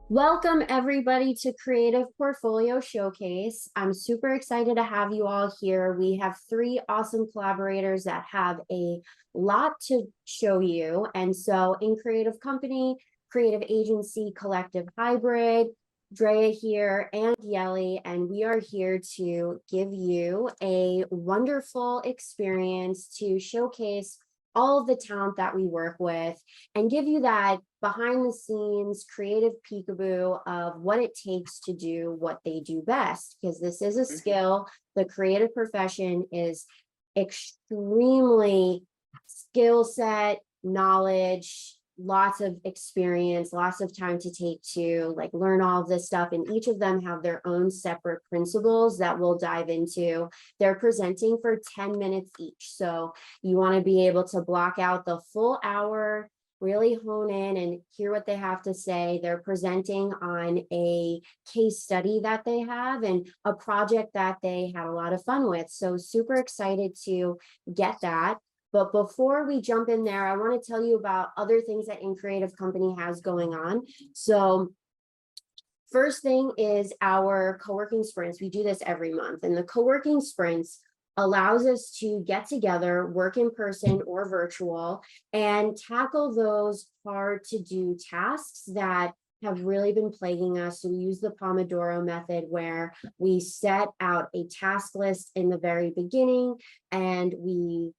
Welcome everybody to Creative Portfolio Showcase. I'm super excited to have you all here. We have three awesome collaborators that have a lot to show you. And so in Creative Company, Creative Agency, Collective Hybrid, Drea here and Yeli, and we are here to give you a wonderful experience to showcase all of the talent that we work with and give you that behind the scenes creative peekaboo of what it takes to do what they do best, because this is a skill. The creative profession is extremely skill set, knowledge, lots of experience, lots of time to take to like learn all of this stuff. And each of them have their own separate principles that we'll dive into. They're presenting for 10 minutes each. So you want to be able to block out the full hour, really hone in and hear what they have to say. They're presenting on a case study that they have and a project that they had a lot of fun with. So super excited to get that. But before we jump in there, I want to tell you about other things that In Creative Company has going on. So first thing is our co-working sprints. We do this every month, and the co-working sprints allows us to get together, work in person or virtual, and tackle those hard to do tasks that have really been plaguing us. So we use the Pomodoro method, where we set out a task list in the very beginning and we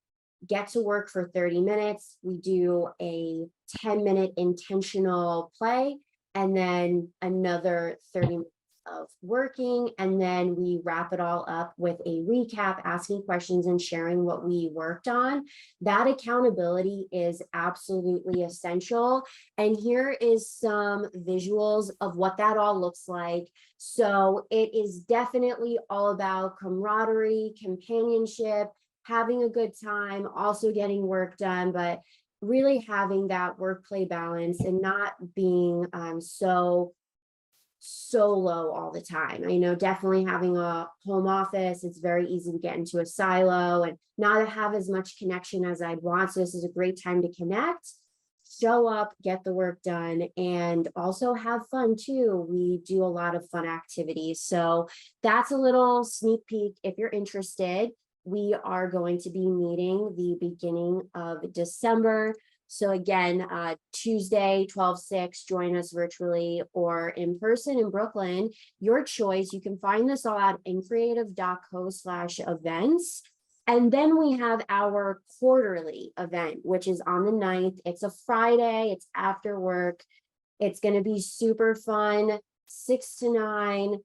get to work for 30 minutes. We do a 10-minute intentional play and then another 30 minutes of working, and then we wrap it all up with a recap, asking questions and sharing what we worked on. That accountability is absolutely essential. And here is some visuals of what that all looks like. So it is definitely all about camaraderie, companionship, having a good time, also getting work done, but really having that work-play balance and not being so solo all the time. I know definitely having a home office, it's very easy to get into a silo and not have as much connection as I'd want. So this is a great time to connect, show up, get the work done, and also have fun too. We do a lot of fun activities. So that's a little sneak peek. If you're interested, we are going to be meeting the beginning of December. So again, Tuesday, 12/6, join us virtually or in person in Brooklyn, your choice. You can find this all at increative.co/events. And then we have our quarterly event, which is on the 9th. It's a Friday, it's after work. It's going to be super fun, 6 to 9.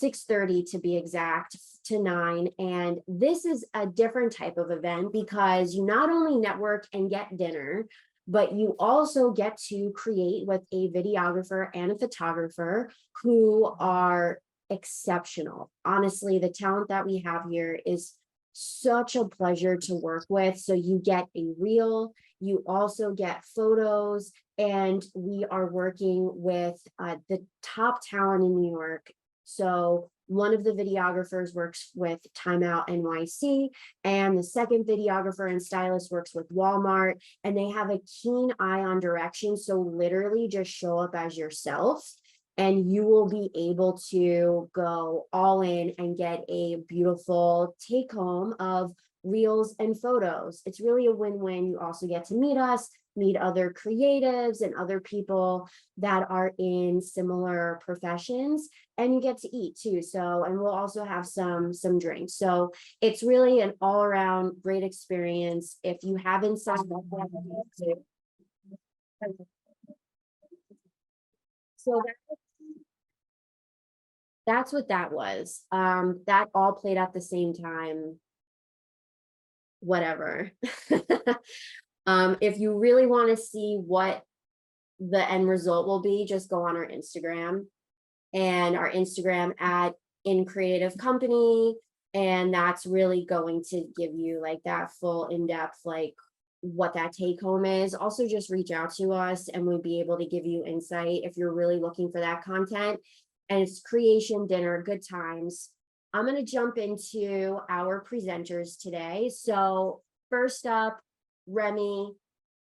6:30 to be exact, to 9. And this is a different type of event because you not only network and get dinner, but you also get to create with a videographer and a photographer who are exceptional. Honestly, the talent that we have here is such a pleasure to work with. So you get a reel, you also get photos, and we are working with the top talent in New York. So one of the videographers works with Time Out NYC, and the second videographer and stylist works with Walmart, and they have a keen eye on direction. So literally just show up as yourself and you will be able to go all in and get a beautiful take home of reels and photos. It's really a win-win. You also get to meet us, meet other creatives and other people that are in similar professions, and you get to eat too. So, and we'll also have some drinks. So it's really an all-around great experience. If you haven't signed up yet, so that's what that was. That all played at the same time, whatever. If you really want to see what the end result will be, just go on our Instagram, and our Instagram at In Creative Company. And that's really going to give you like that full in-depth, like what that take home is. Also just reach out to us and we'll be able to give you insight if you're really looking for that content. And it's creation, dinner, good times. I'm going to jump into our presenters today. So first up, Remy.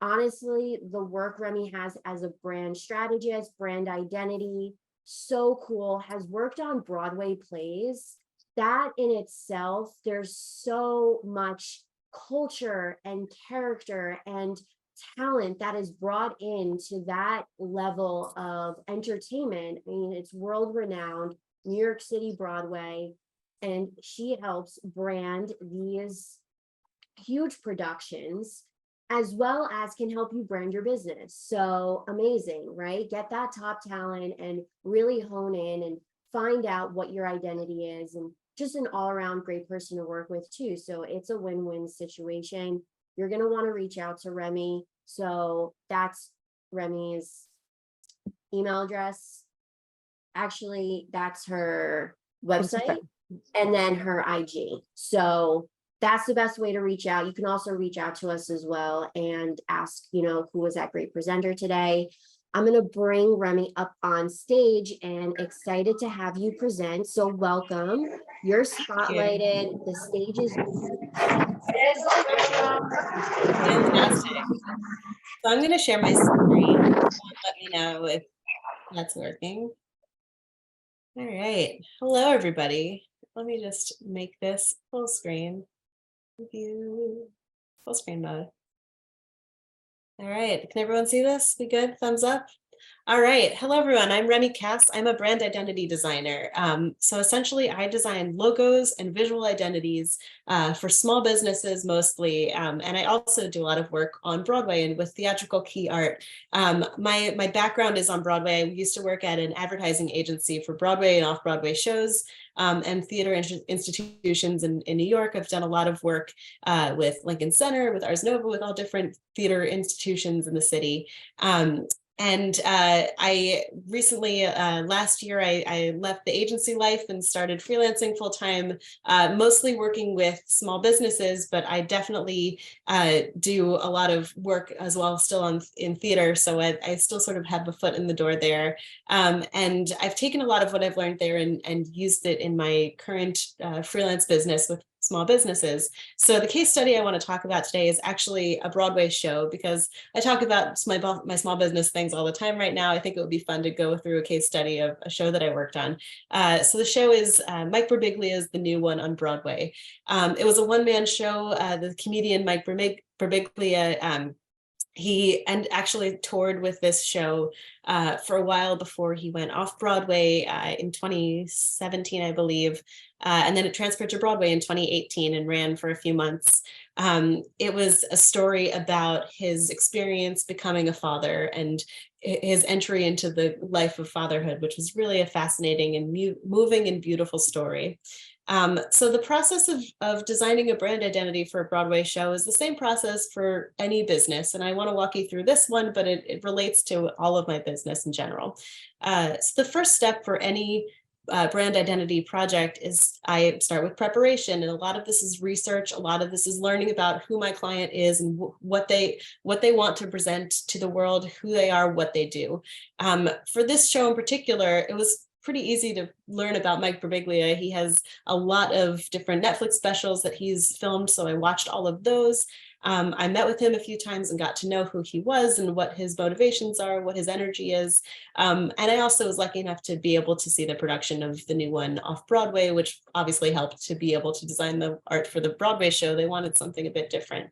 honestly, the work Remy has as a brand strategist, brand identity, so cool, has worked on Broadway plays. That in itself, there's so much culture and character and talent that is brought into that level of entertainment. I mean, it's world renowned, New York City Broadway, and she helps brand these huge productions as well as can help you brand your business. So amazing, right? Get that top talent and really hone in and find out what your identity is, and just an all-around great person to work with too. So it's a win-win situation. You're going to want to reach out to Remy. So that's Remy's email address. Actually, that's her website and then her IG. So that's the best way to reach out. You can also reach out to us as well and ask, who was that great presenter today? I'm going to bring Remy up on stage and excited to have you present. So welcome. You're spotlighted. The stage is fantastic. So I'm going to share my screen. Let me know if that's working. All right. Hello, everybody. Let me just make this full screen. View full screen mode. All right. Can everyone see this? We good? Thumbs up. All right. Hello, everyone. I'm Remy Cass. I'm a brand identity designer. So essentially, I design logos and visual identities for small businesses mostly. And I also do a lot of work on Broadway and with theatrical key art. My background is on Broadway. I used to work at an advertising agency for Broadway and off-Broadway shows and theater institutions in New York. I've done a lot of work with Lincoln Center, with Ars Nova, with all different theater institutions in the city. And I recently, last year, I left the agency life and started freelancing full time, mostly working with small businesses, but I definitely do a lot of work as well, still in theater. So I still sort of have a foot in the door there. And I've taken a lot of what I've learned there and used it in my current freelance business with small businesses. So the case study I want to talk about today is actually a Broadway show, because I talk about my small business things all the time right now. I think it would be fun to go through a case study of a show that I worked on. So the show is Mike Birbiglia's The New One on Broadway. It was a one-man show. The comedian Mike Birbiglia, he actually toured with this show for a while before he went off Broadway in 2017, I believe. And then it transferred to Broadway in 2018 and ran for a few months. It was a story about his experience becoming a father and his entry into the life of fatherhood, which was really a fascinating and moving and beautiful story. So the process of designing a brand identity for a Broadway show is the same process for any business. And I want to walk you through this one, but it relates to all of my business in general. So the first step for any brand identity project is I start with preparation. And a lot of this is research. A lot of this is learning about who my client is and what they want to present to the world, who they are, what they do. For this show in particular, it was pretty easy to learn about Mike Birbiglia. He has a lot of different Netflix specials that he's filmed, so I watched all of those. I met with him a few times and got to know who he was and what his motivations are, what his energy is. And I also was lucky enough to be able to see the production of The New One off Broadway, which obviously helped to be able to design the art for the Broadway show. They wanted something a bit different.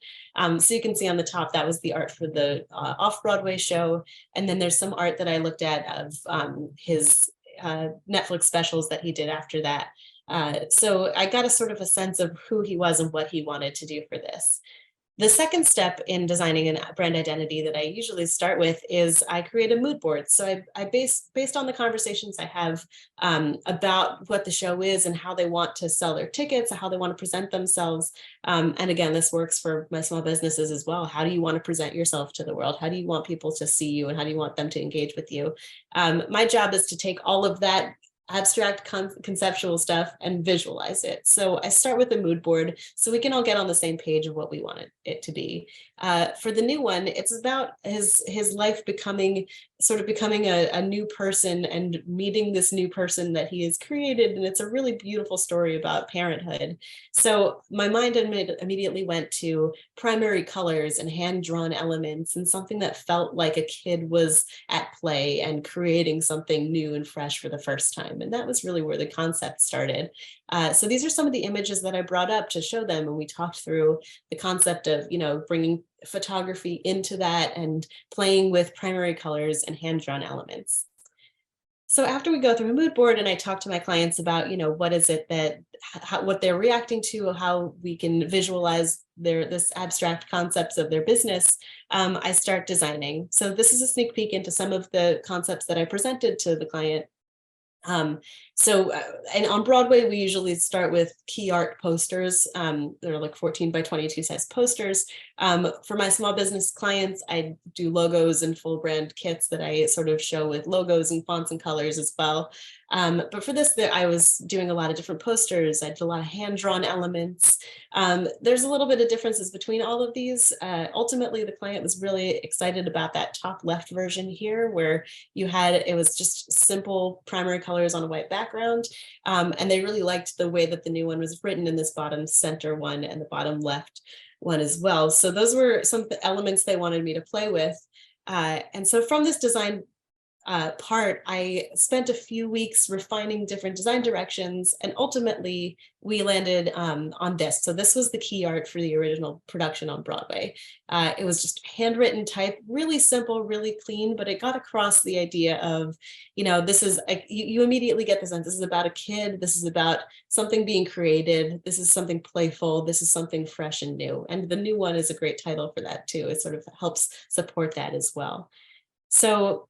So you can see on the top, that was the art for the off-Broadway show. And then there's some art that I looked at of his Netflix specials that he did after that. So I got a sort of a sense of who he was and what he wanted to do for this. The second step in designing a brand identity that I usually start with is I create a mood board. So I based on the conversations I have about what the show is and how they want to sell their tickets, how they want to present themselves. And again, this works for my small businesses as well. How do you want to present yourself to the world? How do you want people to see you and how do you want them to engage with you? My job is to take all of that abstract conceptual stuff and visualize it. So I start with a mood board so we can all get on the same page of what we want it to be. For the new one, it's about his life becoming a new person and meeting this new person that he has created. And it's a really beautiful story about parenthood. So my mind immediately went to primary colors and hand-drawn elements and something that felt like a kid was at play and creating something new and fresh for the first time. And that was really where the concept started. So these are some of the images that I brought up to show them. And we talked through the concept of, bringing photography into that and playing with primary colors and hand-drawn elements. So after we go through a mood board and I talk to my clients about, what is it what they're reacting to, how we can visualize this abstract concepts of their business, I start designing. So this is a sneak peek into some of the concepts that I presented to the client. And on Broadway, we usually start with key art posters. They're like 14 by 22 size posters. For my small business clients, I do logos and full brand kits that I sort of show with logos and fonts and colors as well. But for this, I was doing a lot of different posters. I did a lot of hand-drawn elements. There's a little bit of differences between all of these. Ultimately, the client was really excited about that top left version here, where it was just simple primary colors on a white background. And they really liked the way that the new one was written in this bottom center one and the bottom left one as well. So those were some of the elements they wanted me to play with. And so from this design part, I spent a few weeks refining different design directions, and ultimately we landed on this. So this was the key art for the original production on Broadway. It was just handwritten type, really simple, really clean, but it got across the idea of, this is, you immediately get the sense this is about a kid, this is about something being created, this is something playful, this is something fresh and new. And the new one is a great title for that too. It sort of helps support that as well. So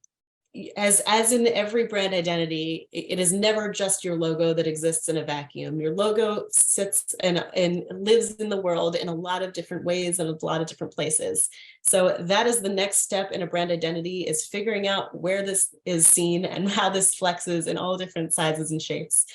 as in every brand identity, it is never just your logo that exists in a vacuum. Your logo sits and lives in the world in a lot of different ways and a lot of different places. So that is the next step in a brand identity, is figuring out where this is seen and how this flexes in all different sizes and shapes.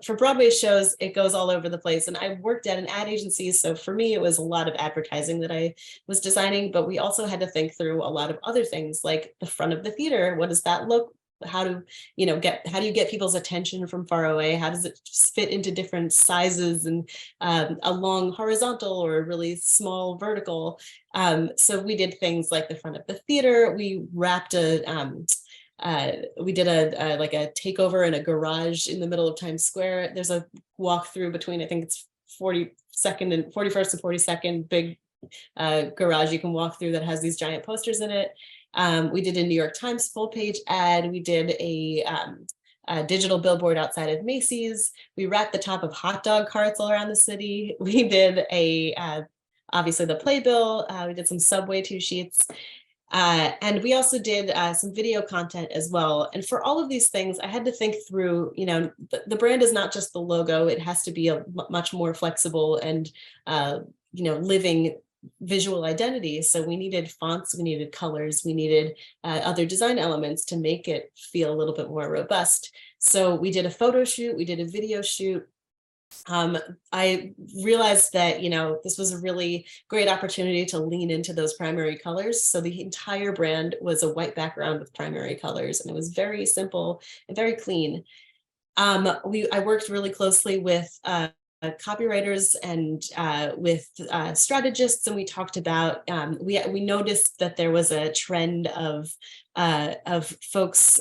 For Broadway shows, it goes all over the place. And I worked at an ad agency. So for me, it was a lot of advertising that I was designing, but we also had to think through a lot of other things like the front of the theater. What does that look? How do you get people's attention from far away? How does it fit into different sizes and a long horizontal or a really small vertical? So we did things like the front of the theater. We wrapped we did a takeover in a garage in the middle of Times Square. There's a walkthrough between, I think it's 42nd and 41st and 42nd, big garage you can walk through that has these giant posters in it. We did a New York Times full page ad. We did a digital billboard outside of Macy's. We wrapped the top of hot dog carts all around the city. We did obviously the playbill. We did some subway 2 sheets. And we also did some video content as well. And for all of these things, I had to think through, the brand is not just the logo. It has to be a much more flexible and, living visual identity. So we needed fonts, we needed colors, we needed other design elements to make it feel a little bit more robust. So we did a photo shoot, we did a video shoot. I realized that, this was a really great opportunity to lean into those primary colors. So the entire brand was a white background with primary colors, and it was very simple and very clean. I worked really closely with copywriters and with strategists, and we talked about, we noticed that there was a trend of folks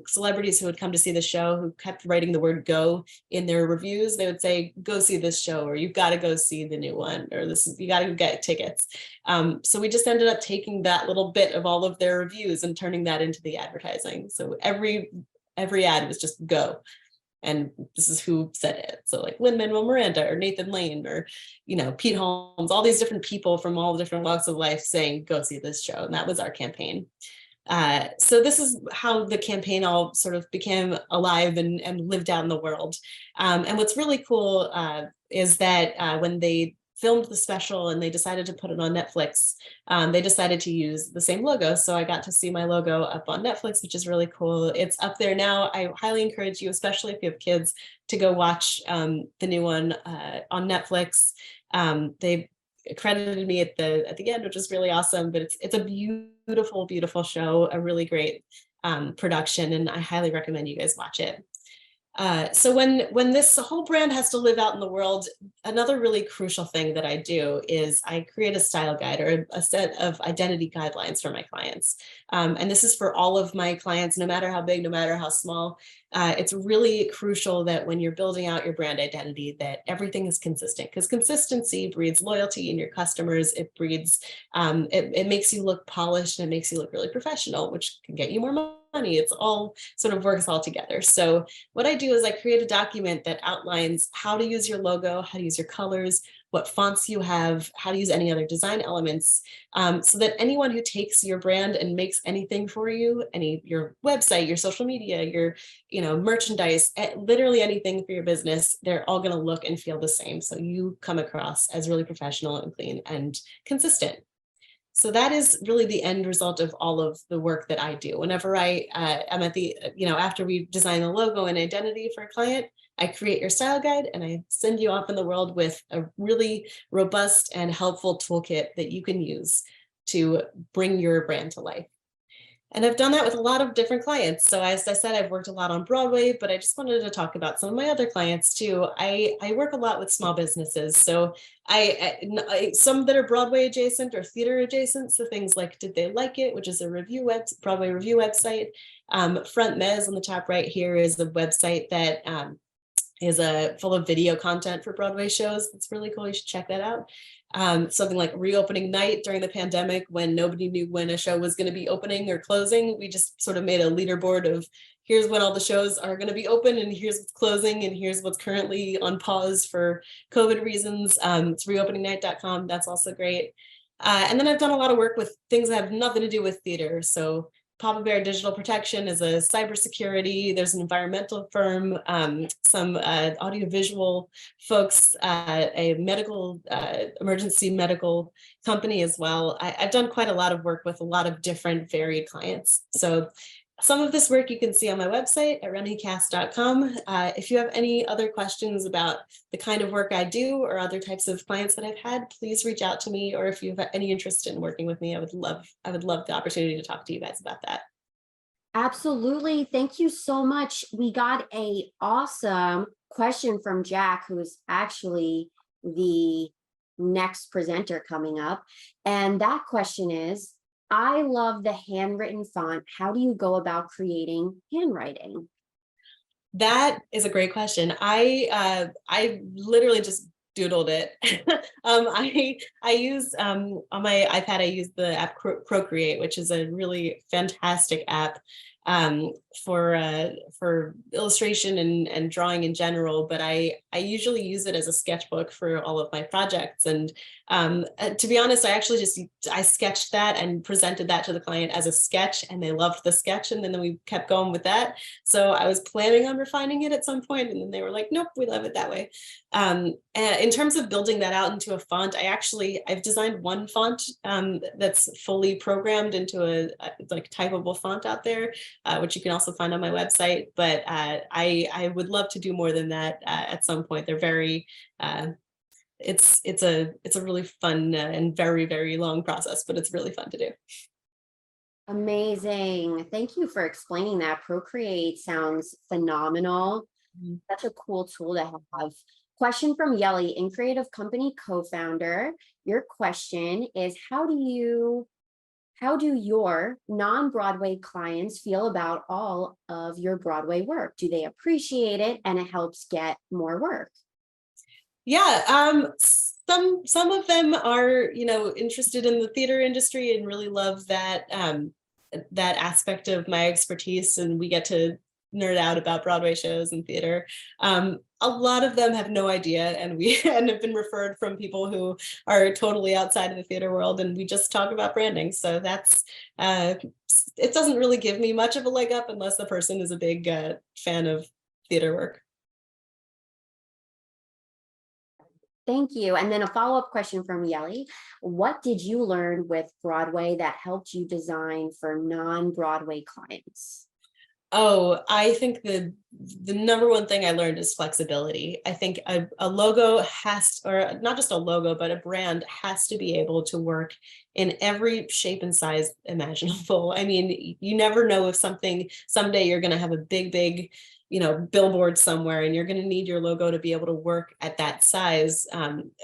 celebrities who would come to see the show who kept writing the word "go" in their reviews. They would say, "Go see this show," or "You've got to go see the new one," or "You got to get tickets." So we just ended up taking that little bit of all of their reviews and turning that into the advertising. So every ad was just "go." And this is who said it. So like Lin-Manuel Miranda or Nathan Lane or, Pete Holmes, all these different people from all different walks of life saying, "Go see this show." And that was our campaign. So this is how the campaign all sort of became alive and lived out in the world. And what's really cool is that when they filmed the special and they decided to put it on Netflix, they decided to use the same logo. So I got to see my logo up on Netflix, which is really cool. It's up there now. I highly encourage you, especially if you have kids, to go watch the new one on Netflix. They credited me at the end, which is really awesome. But it's a beautiful, beautiful show, a really great production, and I highly recommend you guys watch it. So when this whole brand has to live out in the world, another really crucial thing that I do is I create a style guide or a set of identity guidelines for my clients. And this is for all of my clients, no matter how big, no matter how small. It's really crucial that when you're building out your brand identity, that everything is consistent, because consistency breeds loyalty in your customers. It breeds, it makes you look polished, and it makes you look really professional, which can get you more money. It's all sort of works all together. So what I do is I create a document that outlines how to use your logo, how to use your colors, what fonts you have, how to use any other design elements, so that anyone who takes your brand and makes anything for you, your website, your social media, your merchandise, literally anything for your business, they're all going to look and feel the same. So you come across as really professional and clean and consistent. So that is really the end result of all of the work that I do. Whenever I am at the, after we design the logo and identity for a client, I create your style guide and I send you off in the world with a really robust and helpful toolkit that you can use to bring your brand to life. And I've done that with a lot of different clients. So as I said, I've worked a lot on Broadway, but I just wanted to talk about some of my other clients too. I work a lot with small businesses. So some that are Broadway adjacent or theater adjacent. So things like Did They Like It, which is a Broadway review website. Front Mez on the top right here is a website that is full of video content for Broadway shows. It's really cool. You should check that out. Something like Reopening Night during the pandemic, when nobody knew when a show was going to be opening or closing. We just sort of made a leaderboard of here's when all the shows are going to be open, and here's what's closing, and here's what's currently on pause for COVID reasons. It's reopeningnight.com. That's also great. And then I've done a lot of work with things that have nothing to do with theater. So Papa Bear Digital Protection is a cybersecurity. There's an environmental firm, some audiovisual folks, a medical, emergency medical company as well. I've done quite a lot of work with a lot of different varied clients. So some of this work you can see on my website at remycast.com. If you have any other questions about the kind of work I do or other types of clients that I've had, please reach out to me. Or if you have any interest in working with me, I would love the opportunity to talk to you guys about that. Absolutely. Thank you so much. We got an awesome question from Jack, who is actually the next presenter coming up. And that question is, I love the handwritten font. How do you go about creating handwriting? That is a great question. I literally just doodled it. I use on my iPad, I use the app Procreate, which is a really fantastic app for illustration and drawing in general, but I usually use it as a sketchbook for all of my projects. And to be honest, I sketched that and presented that to the client as a sketch, and they loved the sketch, and then we kept going with that. So I was planning on refining it at some point, and then they were like, nope, we love it that way. And in terms of building that out into a font, I've designed one font that's fully programmed into a like typable font out there, which you can also find on my website. But I would love to do more than that at some point. They're very it's a really fun and very, very long process, but it's really fun to do. Amazing. Thank you for explaining that. Procreate sounds phenomenal. Such a cool tool to have. Question from Yelly, in creative company co-founder. Your question is, how do your non-Broadway clients feel about all of your Broadway work? Do they appreciate it and it helps get more work? Yeah, some of them are, interested in the theater industry and really love that that aspect of my expertise, and we get to nerd out about Broadway shows and theater. A lot of them have no idea, and have been referred from people who are totally outside of the theater world, and we just talk about branding. So that's it doesn't really give me much of a leg up unless the person is a big fan of theater work. Thank you. And then a follow-up question from Yeli. What did you learn with Broadway that helped you design for non-Broadway clients? Oh, I think the number one thing I learned is flexibility. I think a logo has, or not just a logo, but a brand has to be able to work in every shape and size imaginable. I mean, you never know if something someday you're going to have a big, billboard somewhere, and you're going to need your logo to be able to work at that size,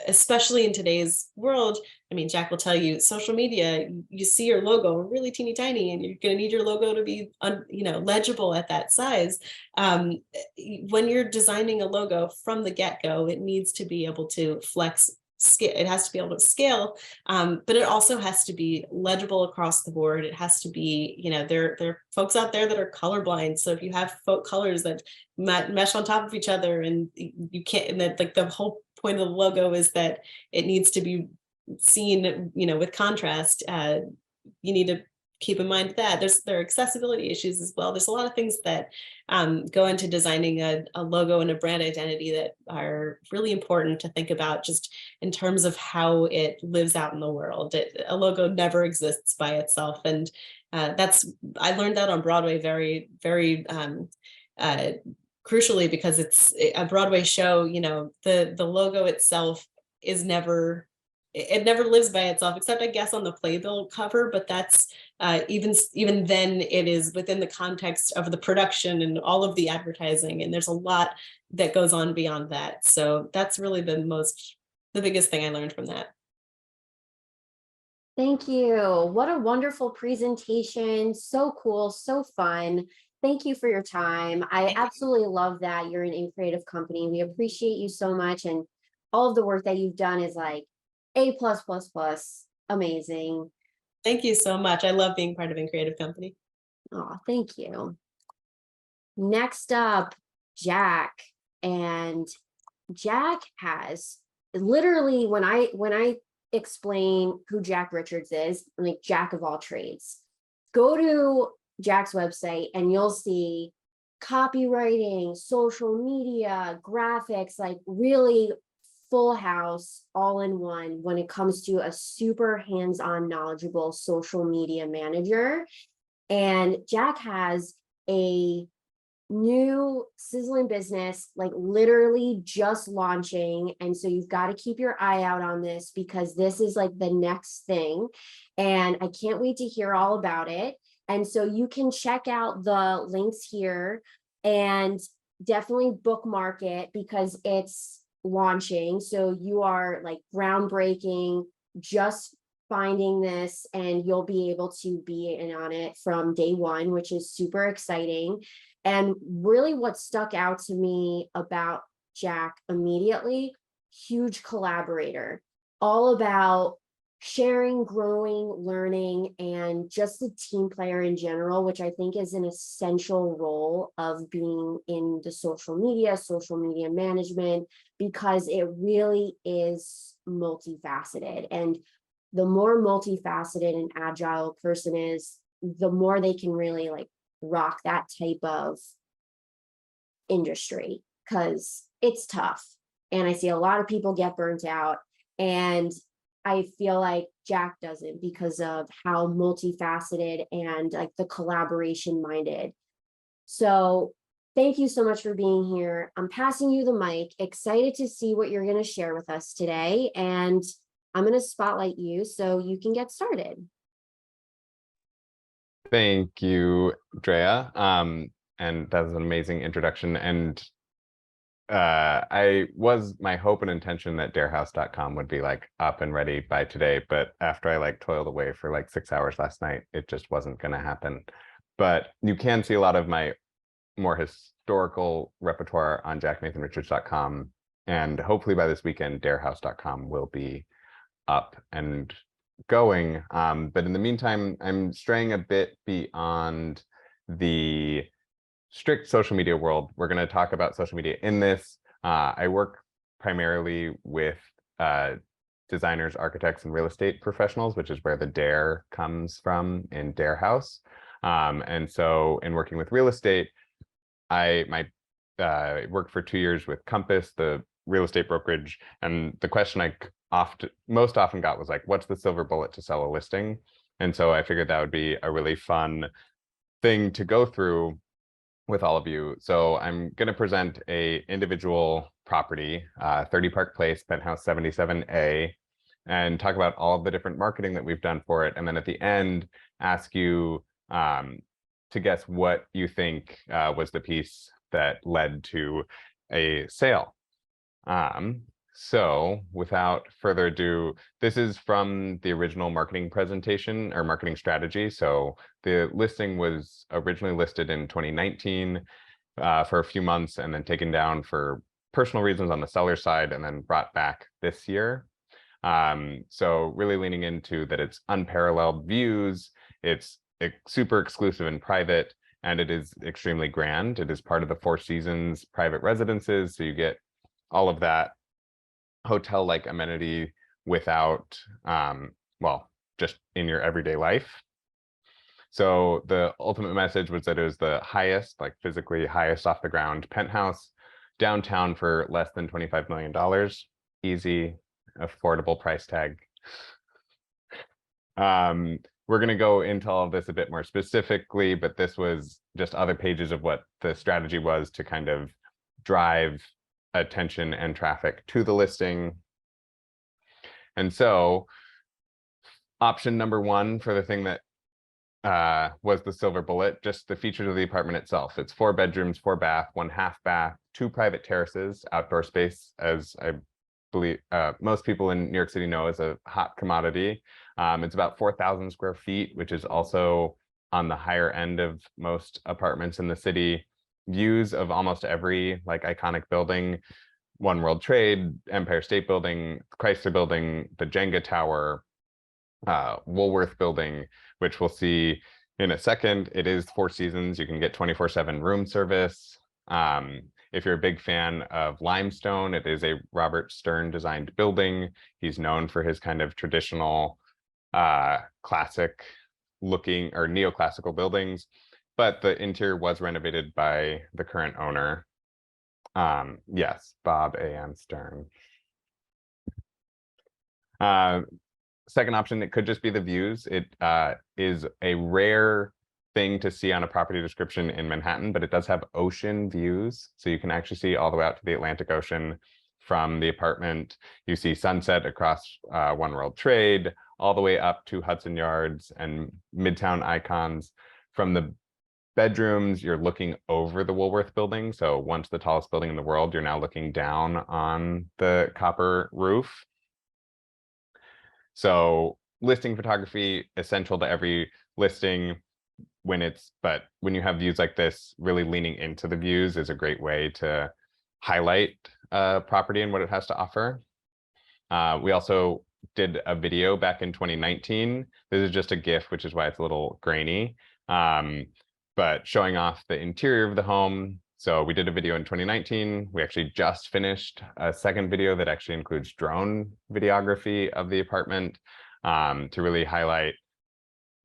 especially in today's world. I mean, Jack will tell you, social media, you see your logo really teeny tiny, and you're going to need your logo to be, legible at that size. When you're designing a logo from the get-go, it needs to be able to flex. It has to be able to scale, but it also has to be legible across the board. It has to be, there are folks out there that are colorblind. So if you have colors that mesh on top of each other, and you can't, and that, like, the whole point of the logo is that it needs to be seen, with contrast. You need to keep in mind that there are accessibility issues as well. There's a lot of things that go into designing a logo and a brand identity that are really important to think about, just in terms of how it lives out in the world. A logo never exists by itself, and I learned that on Broadway very, very crucially, because it's a Broadway show. The logo itself is never. It never lives by itself, except I guess on the playbill cover, but that's even then it is within the context of the production and all of the advertising, and there's a lot that goes on beyond that. So that's really the biggest thing I learned from that. Thank you. What a wonderful presentation. So cool, so fun. Thank you for your time. I absolutely love that you're in creative company. We appreciate you so much. And all of the work that you've done is like A+++. Amazing. Thank you so much. I love being part of In Creative Company. Oh, thank you. Next up, Jack. And Jack has literally, when I explain who Jack Richards is, I'm like, Jack of all trades. Go to Jack's website and you'll see copywriting, social media, graphics, like really full house, all in one when it comes to a super hands-on, knowledgeable social media manager. And Jack has a new sizzling business, like literally just launching. And so you've got to keep your eye out on this, because this is like the next thing. And I can't wait to hear all about it. And so you can check out the links here and definitely bookmark it, because it's launching. So you are like groundbreaking, just finding this, and you'll be able to be in on it from day one, which is super exciting. And really what stuck out to me about Jack immediately, huge collaborator, all about sharing, growing, learning, and just a team player in general, which I think is an essential role of being in the social media management, because it really is multifaceted. And the more multifaceted and agile a person is, the more they can really like rock that type of industry, because it's tough. And I see a lot of people get burnt out. And I feel like Jack doesn't, because of how multifaceted and like the collaboration minded. So thank you so much for being here. I'm passing you the mic, excited to see what you're going to share with us today. And I'm going to spotlight you so you can get started. Thank you, Drea. And that was an amazing introduction. And my hope and intention that darehouse.com would be like up and ready by today, but after I like toiled away for like 6 hours last night, it just wasn't going to happen. But you can see a lot of my more historical repertoire on jacknathanrichards.com, and hopefully by this weekend darehouse.com will be up and going. But in the meantime, I'm straying a bit beyond the strict social media world. We're going to talk about social media in this. I work primarily with designers, architects, and real estate professionals, which is where the Dare comes from in Dare House. And so in working with real estate, I worked for 2 years with Compass, the real estate brokerage, and the question I most often got was like, what's the silver bullet to sell a listing? And so I figured that would be a really fun thing to go through with all of you. So I'm going to present a individual property, 30 Park Place, penthouse 77A, and talk about all of the different marketing that we've done for it. And then at the end, ask you to guess what you think was the piece that led to a sale. So without further ado, this is from the original marketing presentation or marketing strategy. So the listing was originally listed in 2019 for a few months and then taken down for personal reasons on the seller side and then brought back this year. So really leaning into that it's unparalleled views, it's super exclusive and private, and it is extremely grand. It is part of the Four Seasons private residences, so you get all of that hotel-like amenity without, well, just in your everyday life. So the ultimate message was that it was the highest, like physically highest off the ground penthouse downtown for less than $25 million. Easy, affordable price tag. We're going to go into all of this a bit more specifically, but this was just other pages of what the strategy was to kind of drive attention and traffic to the listing. And so option number one for the thing that was the silver bullet, just the features of the apartment itself. It's 4 bedrooms, 4 bath, 1 half bath, 2 private terraces, outdoor space, as I believe most people in New York City know is a hot commodity. It's about 4,000 square feet, which is also on the higher end of most apartments in the city. Views of almost every like iconic building, One World Trade, Empire State Building, Chrysler Building, the Jenga Tower, Woolworth Building, which we'll see in a second. It is Four Seasons. You can get 24/7 room service. If you're a big fan of limestone, it is a Robert Stern designed building. He's known for his kind of traditional classic looking or neoclassical buildings, but the interior was renovated by the current owner. Yes, Bob A.M. Stern. Second option, it could just be the views. It is a rare thing to see on a property description in Manhattan, but it does have ocean views. So you can actually see all the way out to the Atlantic Ocean from the apartment. You see sunset across One World Trade, all the way up to Hudson Yards and Midtown icons. From the bedrooms, you're looking over the Woolworth building. So once the tallest building in the world, you're now looking down on the copper roof. So listing photography, essential to every listing but when you have views like this, really leaning into the views is a great way to highlight a property and what it has to offer. We also did a video back in 2019. This is just a GIF, which is why it's a little grainy, but showing off the interior of the home. So we did a video in 2019. We actually just finished a second video that actually includes drone videography of the apartment to really highlight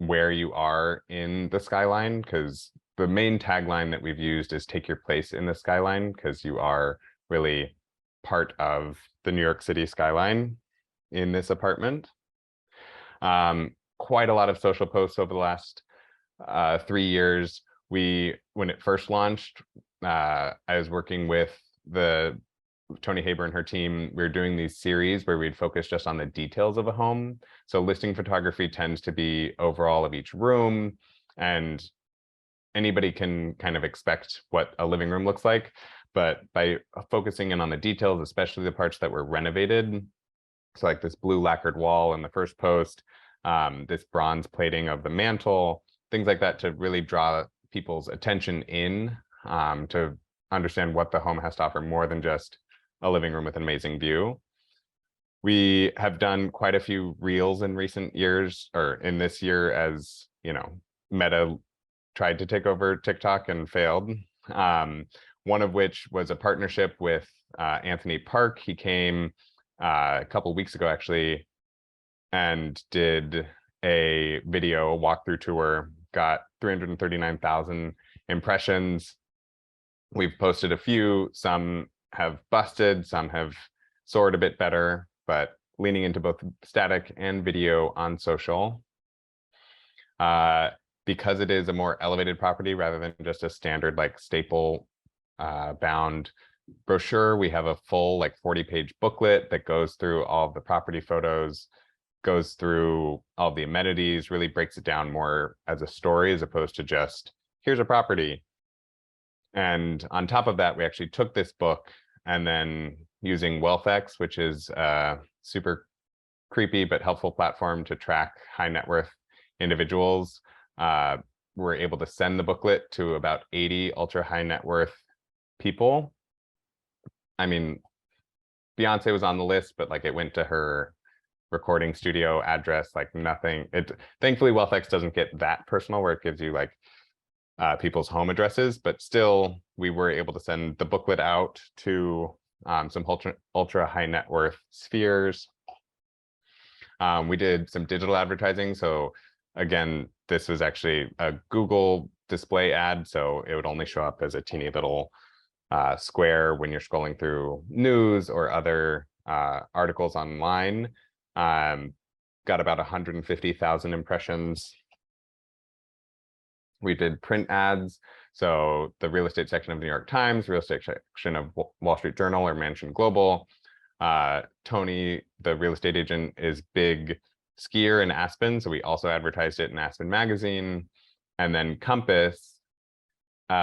where you are in the skyline, because the main tagline that we've used is take your place in the skyline, because you are really part of the New York City skyline in this apartment. Quite a lot of social posts over the last 3 years. When it first launched, I was working with Tony Haber and her team. We were doing these series where we'd focus just on the details of a home. So listing photography tends to be overall of each room, and anybody can kind of expect what a living room looks like. But by focusing in on the details, especially the parts that were renovated, so like this blue lacquered wall in the first post, this bronze plating of the mantle, things like that, to really draw people's attention in to understand what the home has to offer more than just a living room with an amazing view. We have done quite a few reels in recent years, or in this year, as you know, Meta tried to take over TikTok and failed. One of which was a partnership with Anthony Park. He came a couple weeks ago actually and did a video, a walkthrough tour, got 339,000 impressions. We've posted a few, some have busted, some have soared a bit better, but leaning into both static and video on social. Because it is a more elevated property rather than just a standard like staple bound brochure, we have a full like 40-page booklet that goes through all of the property photos, goes through all the amenities, really breaks it down more as a story as opposed to just here's a property. And on top of that, we actually took this book and then using WealthX, which is a super creepy but helpful platform to track high net worth individuals, we're able to send the booklet to about 80 ultra high net worth people. I mean, Beyonce was on the list, but like it went to her recording studio address, like nothing. Thankfully, WealthX doesn't get that personal where it gives you like people's home addresses, but still we were able to send the booklet out to some ultra high net worth spheres. We did some digital advertising. So again, this was actually a Google display ad, so it would only show up as a teeny little square when you're scrolling through news or other articles online. Got about 150,000 impressions. We did print ads. So the real estate section of the New York Times, real estate section of Wall Street Journal or Mansion Global. Tony, the real estate agent, is big skier in Aspen, so we also advertised it in Aspen Magazine. And then Compass, it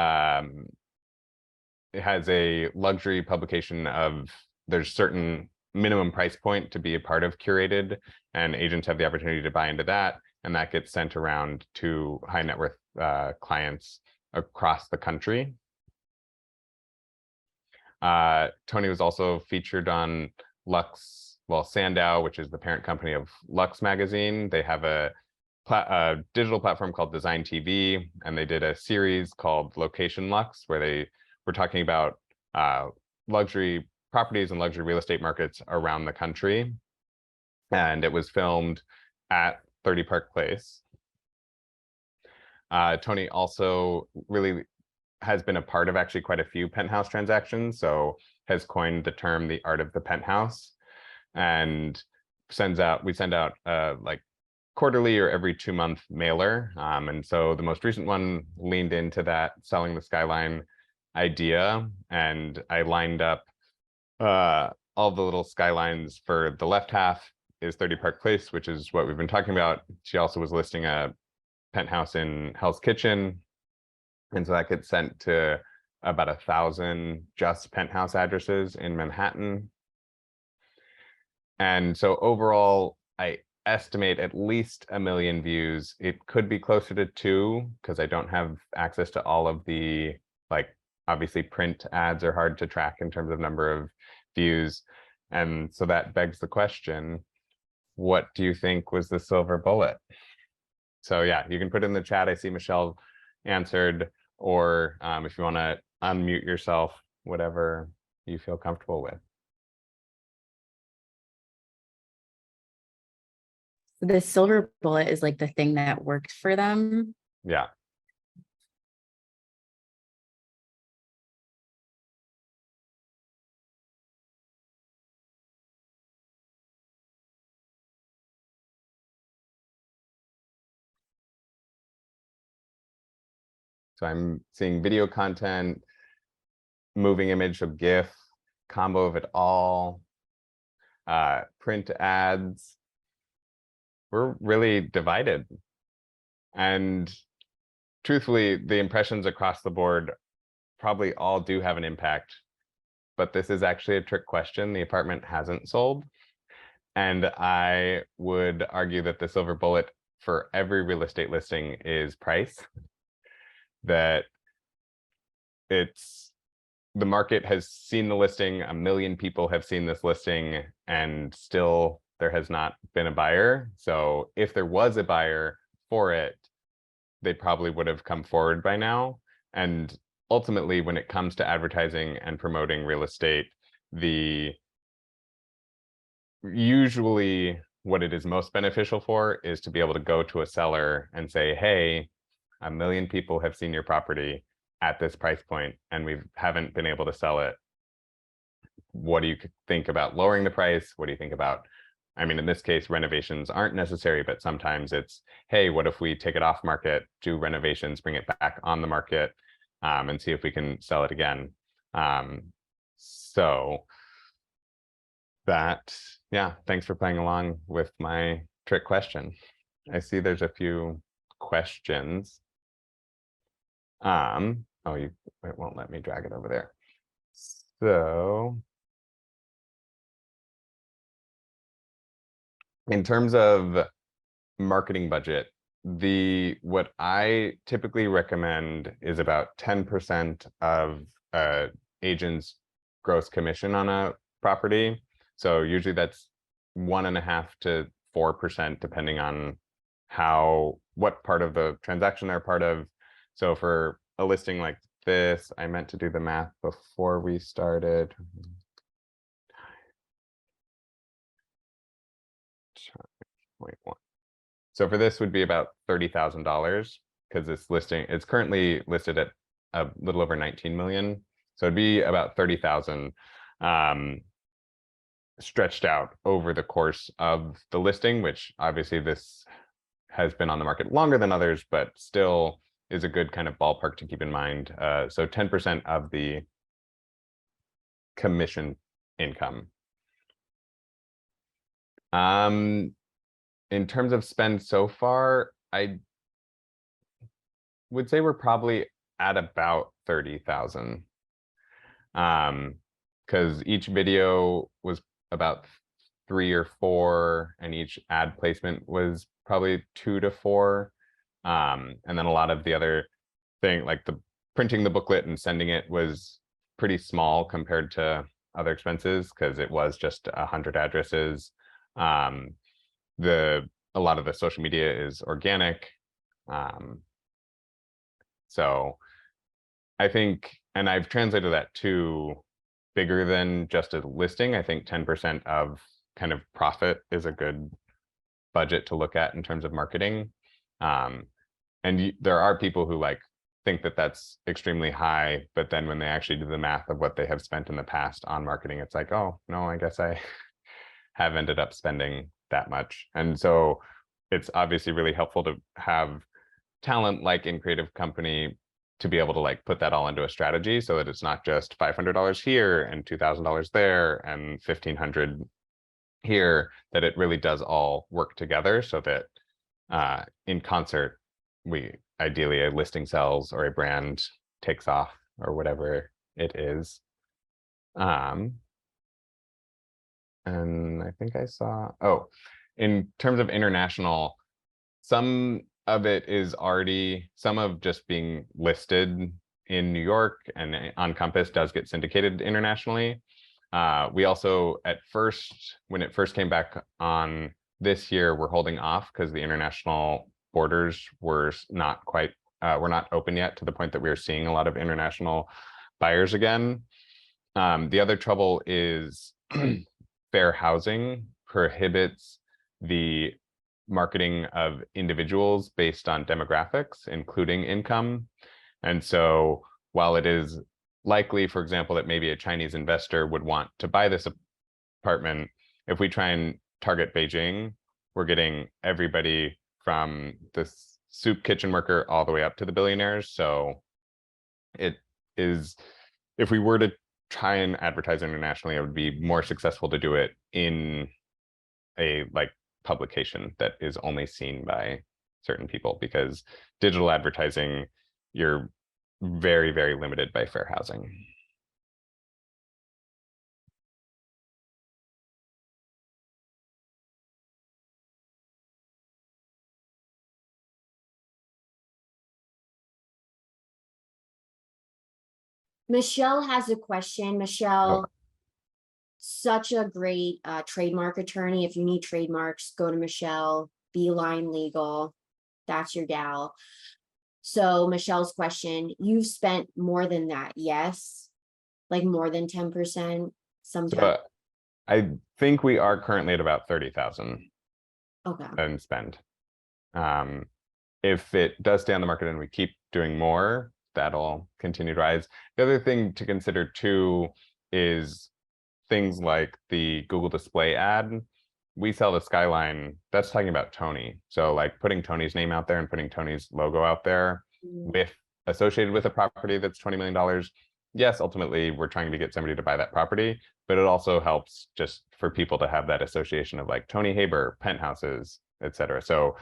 has a luxury publication of, there's certain minimum price point to be a part of curated, and agents have the opportunity to buy into that, and that gets sent around to high net worth clients across the country. Tony was also featured on Sandow, which is the parent company of Lux magazine. They have a digital platform called Design TV, and they did a series called Location Lux, where they were talking about luxury properties and luxury real estate markets around the country. And it was filmed at 30 Park Place. Tony also really has been a part of actually quite a few penthouse transactions, so has coined the term the art of the penthouse, and we send out like quarterly or every 2-month mailer. And so the most recent one leaned into that selling the skyline idea, and I lined up all the little skylines. For the left half is 30 Park Place, which is what we've been talking about. She also was listing a penthouse in Hell's Kitchen, and so that gets sent to about 1,000 just penthouse addresses in Manhattan. And so overall, I estimate at least 1 million views. It could be closer to 2 because I don't have access to all of the, like, obviously print ads are hard to track in terms of number of views. And so that begs the question, what do you think was the silver bullet? So yeah, you can put it in the chat. I see Michelle answered, or if you want to unmute yourself, whatever you feel comfortable with. The silver bullet is like the thing that worked for them. Yeah. So I'm seeing video content, moving image of GIF, combo of it all, print ads. We're really divided. And truthfully, the impressions across the board probably all do have an impact, but this is actually a trick question. The apartment hasn't sold. And I would argue that the silver bullet for every real estate listing is price. That the market has seen the listing, 1 million people have seen this listing, and still there has not been a buyer. So if there was a buyer for it, they probably would have come forward by now. And ultimately, when it comes to advertising and promoting real estate, usually what it is most beneficial for is to be able to go to a seller and say, hey, 1 million people have seen your property at this price point, and we haven't been able to sell it. what do you think about lowering the price? What do you think about, I mean, in this case, renovations aren't necessary, but sometimes it's, hey, what if we take it off market, do renovations, bring it back on the market, and see if we can sell it again. So that, yeah, thanks for playing along with my trick question. I see there's a few questions. Oh, it won't let me drag it over there. So in terms of marketing budget, what I typically recommend is about 10% of agent's gross commission on a property. So usually that's 1.5 to 4%, depending on what part of the transaction they're part of. So for a listing like this, I meant to do the math before we started. So for this would be about $30,000 because it's currently listed at a little over 19 million. So it'd be about 30,000 stretched out over the course of the listing, which obviously this has been on the market longer than others, but still is a good kind of ballpark to keep in mind. So 10% of the commission income. In terms of spend so far, I would say we're probably at about 30,000. Because each video was about 3 or 4, and each ad placement was probably 2 to 4. And then a lot of the other thing, like the printing the booklet and sending it, was pretty small compared to other expenses because it was just 100 addresses. A lot of the social media is organic. So I think, and I've translated that to bigger than just a listing. I think 10% of kind of profit is a good budget to look at in terms of marketing. And there are people who think that that's extremely high, but then when they actually do the math of what they have spent in the past on marketing, it's like, oh no, I guess I have ended up spending that much. And so it's obviously really helpful to have talent like in Creative Company to be able to put that all into a strategy so that it's not just $500 here and $2,000 there and $1,500 here, that it really does all work together so that in concert, ideally a listing sells or a brand takes off or whatever it is. And I think I saw, in terms of international, some of it is already, some of just being listed in New York and on Compass does get syndicated internationally. We also, at first, when it first came back on this year, we're holding off because the international borders were not open yet to the point that we were seeing a lot of international buyers again. The other trouble is fair housing prohibits the marketing of individuals based on demographics, including income. And so while it is likely, for example, that maybe a Chinese investor would want to buy this apartment, if we try and target Beijing, we're getting everybody from the soup kitchen worker all the way up to the billionaires. So it is, if we were to try and advertise internationally, it would be more successful to do it in a publication that is only seen by certain people, because digital advertising, you're very, very limited by fair housing. Michelle has a question. Michelle, such a great trademark attorney. If you need trademarks, go to Michelle, Beeline Legal. That's your gal. So Michelle's question, you've spent more than that, yes? More than 10% sometimes? So, I think we are currently at about 30,000 in spend. If it does stay on the market and we keep doing more, that'll continue to rise. The other thing to consider too is things like the Google display ad, we sell the skyline. That's talking about Tony. So like putting Tony's name out there and putting Tony's logo out there with associated with a property that's $20 million. Yes, ultimately we're trying to get somebody to buy that property, but it also helps just for people to have that association of like Tony Haber, penthouses, etc. So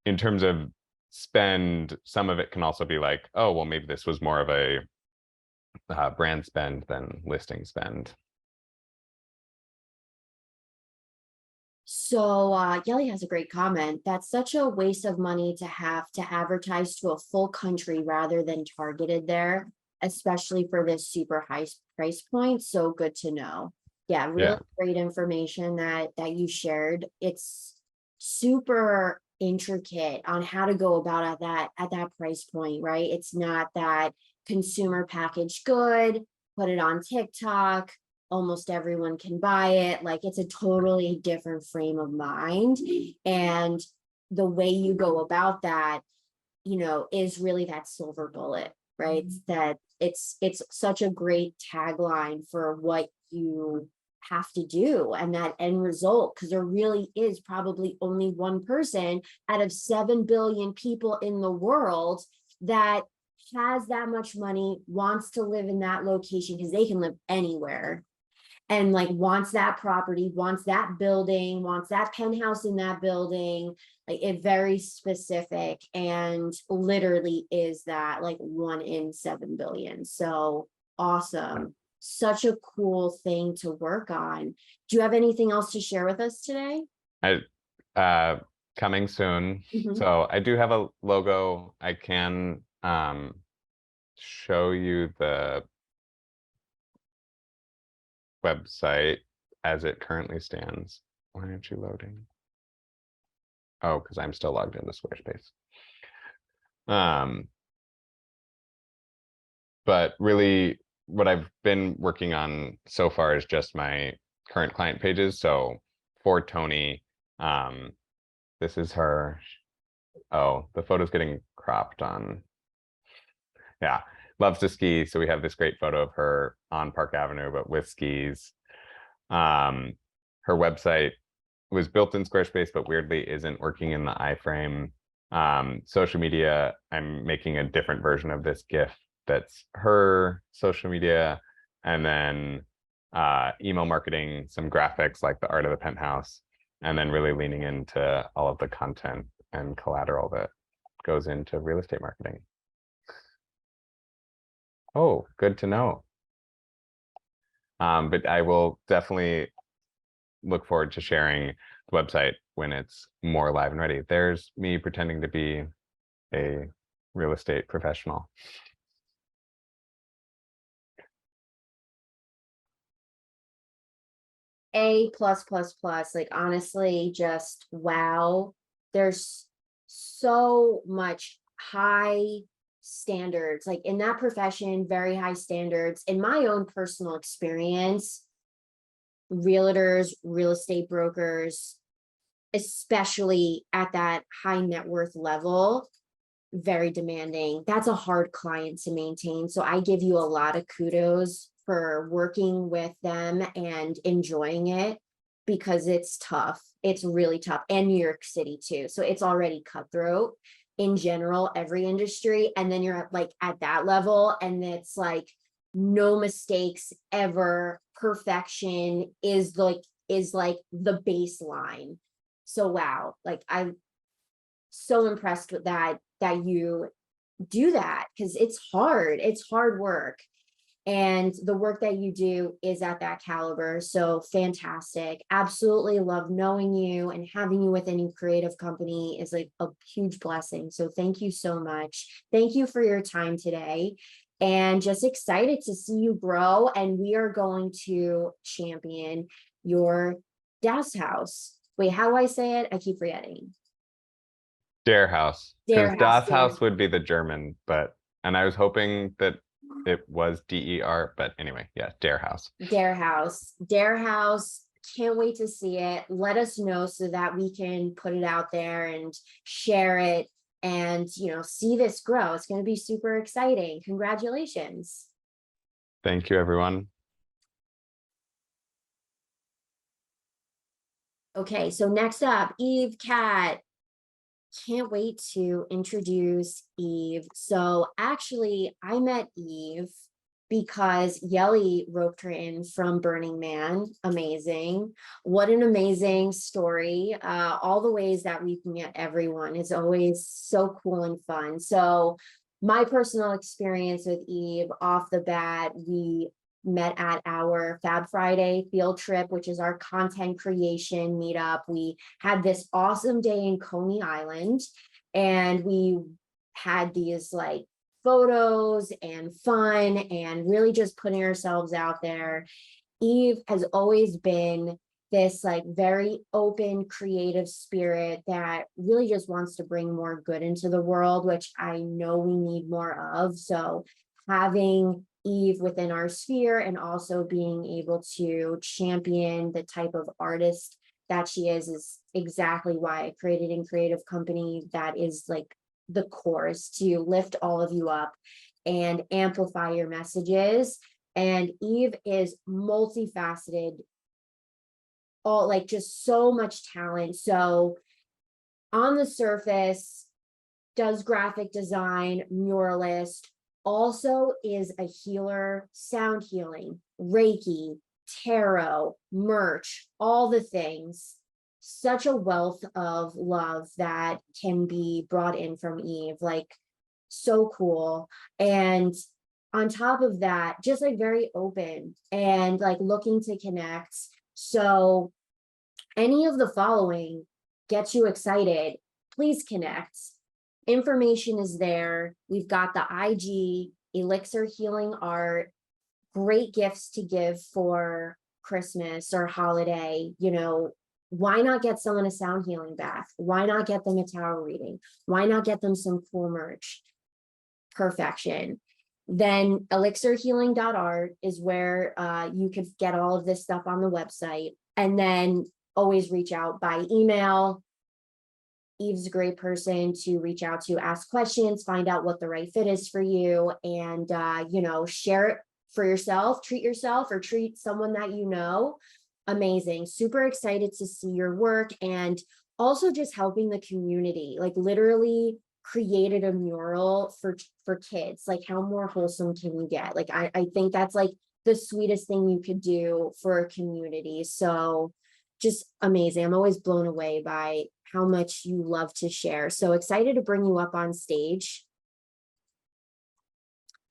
in terms of spend, some of it can also be like, oh, well, maybe this was more of a brand spend than listing spend. So Yelly has a great comment. That's such a waste of money to have to advertise to a full country rather than targeted there, especially for this super high price point. So good to know. Yeah, really great information that you shared. It's super intricate on how to go about at that price point, right? It's not that consumer packaged good, put it on TikTok, almost everyone can buy it. Like it's a totally different frame of mind. And the way you go about that, you know, is really that silver bullet, right? That it's such a great tagline for what you have to do and that end result, because there really is probably only one person out of 7 billion people in the world that has that much money, wants to live in that location because they can live anywhere, and like wants that property, wants that building, wants that penthouse in that building. Like it very specific and literally is that like 1 in 7 billion. So awesome. Such a cool thing to work on. Do you have anything else to share with us today? Coming soon. So I do have a logo. I can show you the website as it currently stands. Why aren't you loading? Oh, because I'm still logged into Squarespace. But really what I've been working on so far is just my current client pages. So for Tony, this is her. Oh, the photo's getting cropped on. Yeah, loves to ski. So we have this great photo of her on Park Avenue, but with skis. Her website was built in Squarespace, but weirdly isn't working in the iframe. Social media, I'm making a different version of this GIF that's her social media, and then email marketing, some graphics like the art of the penthouse, and then really leaning into all of the content and collateral that goes into real estate marketing. Oh, good to know. But I will definitely look forward to sharing the website when it's more live and ready. There's me pretending to be a real estate professional. A+++, like honestly, just wow. There's so much high standards, like in that profession, very high standards. In my own personal experience, realtors, real estate brokers, especially at that high net worth level, very demanding. That's a hard client to maintain. So I give you a lot of kudos for working with them and enjoying it, because it's tough. It's really tough. And New York City too. So it's already cutthroat in general, every industry. And then you're at that level and it's like no mistakes ever. Perfection is like the baseline. So wow, like I'm so impressed with that you do that, because it's hard work, and the work that you do is at that caliber. So fantastic. Absolutely love knowing you, and having you with any creative company is like a huge blessing. So thank you so much. Thank you for your time today, and just excited to see you grow. And we are going to champion your Das House. Wait, how do I say it? I keep forgetting. Der House. Der Because Das House, House would be the German, and I was hoping that it was DER, but anyway, yeah, Der House. Der House. Der House. Can't wait to see it. Let us know so that we can put it out there and share it and, see this grow. It's going to be super exciting. Congratulations. Thank you, everyone. Okay, so next up, Eve Cat. Can't wait to introduce Eve. So actually, I met Eve because Yelly roped her in from Burning Man. Amazing. What an amazing story. All the ways that we can get everyone is always so cool and fun. So my personal experience with Eve off the bat, we met at our Fab Friday field trip, which is our content creation meetup. We had this awesome day in Coney Island, and we had these like photos and fun and really just putting ourselves out there. Eve has always been this like very open, creative spirit that really just wants to bring more good into the world, which I know we need more of. So having Eve within our sphere and also being able to champion the type of artist that she is exactly why I created in Creative Company. That is like the course to lift all of you up and amplify your messages. And Eve is multifaceted, all like just so much talent. So on the surface, does graphic design, muralist, also is a healer, sound healing, Reiki, tarot, merch, all the things. Such a wealth of love that can be brought in from Eve, like so cool. And on top of that, just like very open and like looking to connect. So any of the following gets you excited, please connect. Information is there. We've got the IG, Elixir Healing Art, great gifts to give for Christmas or holiday. You know, why not get someone a sound healing bath? Why not get them a tarot reading? Why not get them some cool merch? Perfection. Then elixirhealing.art is where you could get all of this stuff on the website. And then always reach out by email. Eve's a great person to reach out to, ask questions, find out what the right fit is for you, and you know, share it for yourself, treat yourself or treat someone that you know. Amazing. Super excited to see your work, and also just helping the community, like literally created a mural for kids. Like how more wholesome can you get? Like I think that's like the sweetest thing you could do for a community. So just amazing. I'm always blown away by how much you love to share. So excited to bring you up on stage.